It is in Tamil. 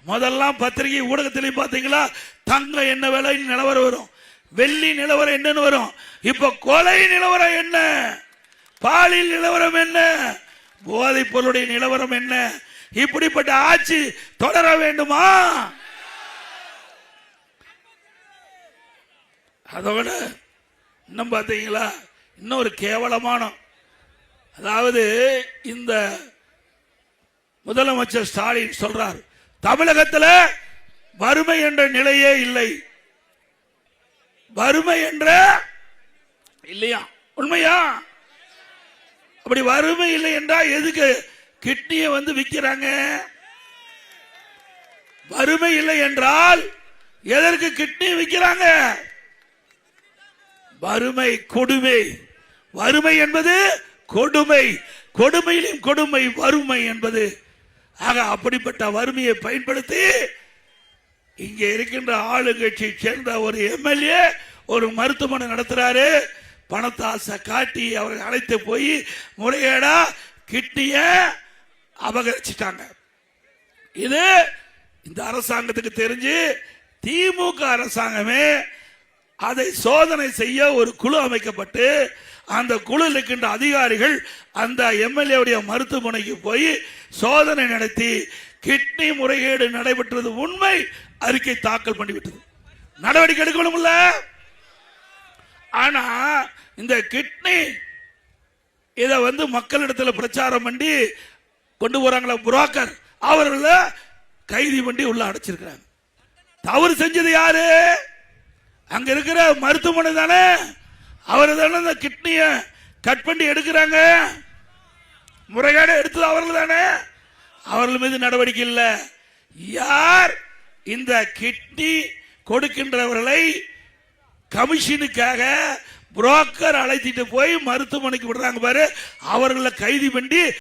முதல்லாம் பத்திரிகை ஊடகத்திலையும் பாத்தீங்களா, தங்கம் என்ன விலை நிலவரம் வரும், வெள்ளி நிலவரம் என்னன்னு வரும். இப்ப கொலை நிலவரம் என்ன, பாலியல் நிலவரம் என்ன, போதைப் பொருளுடைய நிலவரம் என்ன? இப்படிப்பட்ட ஆட்சி தொடர வேண்டுமா? அதோட இன்னும் பாத்தீங்களா, இன்னொரு கேவலமான, அதாவது இந்த முதலமைச்சர் ஸ்டாலின் சொல்றார், தமிழகத்தில் வறுமை என்ற நிலையே இல்லை. வறுமை என்ற இல்லையா? உண்மையா? அப்படி வறுமை இல்லை என்றால் எதுக்கு கிட்னியை வந்து விற்கிறாங்க? வறுமை இல்லை என்றால் எதற்கு கிட்னி விற்கிறாங்க? வறுமை கொடுமை. வறுமை என்பது கொடுமை, கொடுமையிலும் கொடுமை வறுமை என்பது. ஆக அப்படிப்பட்ட வறுமையை பயன்படுத்தி இங்கே இருக்கின்ற ஆளுங்கட்சியை சேர்ந்த ஒரு எம்எல்ஏ ஒரு மருத்துவமனை நடத்துறாரு. பணத்தாசை காட்டி அவரை அழைத்து போய் முறைகேடா கிட்னிய அபகரிச்சிட்டாங்க. இது இந்த அரசாங்கத்துக்கு தெரிஞ்சு திமுக அரசாங்கமே அதை சோதனை செய்ய ஒரு குழு அமைக்கப்பட்டு அந்த குழு இருக்கின்ற அதிகாரிகள் அந்த எம்எல்ஏ மருத்துவமனைக்கு போய் சோதனை நடத்தி கிட்னி முறைகேடு நடைபெற்றது உண்மை அறிக்கை தாக்கல் பண்ணிவிட்டது. நடவடிக்கை எடுக்கணும்ல. ஆனா இந்த கிட்னி இத வந்து மக்களிடத்தில் பிரச்சாரம் பண்ணி கொண்டு போறாங்களா புரோக்கர், அவர்கள கைதி பண்ணி உள்ள அடைச்சிருக்கிறாங்க. தவறு செஞ்சது யாரு? அங்க இருக்கிற மருத்துவமனை தானே. அவர் தானே இந்த கிட்னிய கட் பண்ணி எடுக்கிறாங்க. முறைகேடு எடுத்தது அவர்கள் தானே. அவர்கள் மீது நடவடிக்கை இல்லை. யார் இந்த கிட்னி கொடுக்கின்றவர்களை கமிஷனுக்காக புரோக்கர் அழைத்திட்டு போய் மருத்துவமனைக்கு விடுறாங்க பாரு, அவர்களை கைது பண்ணி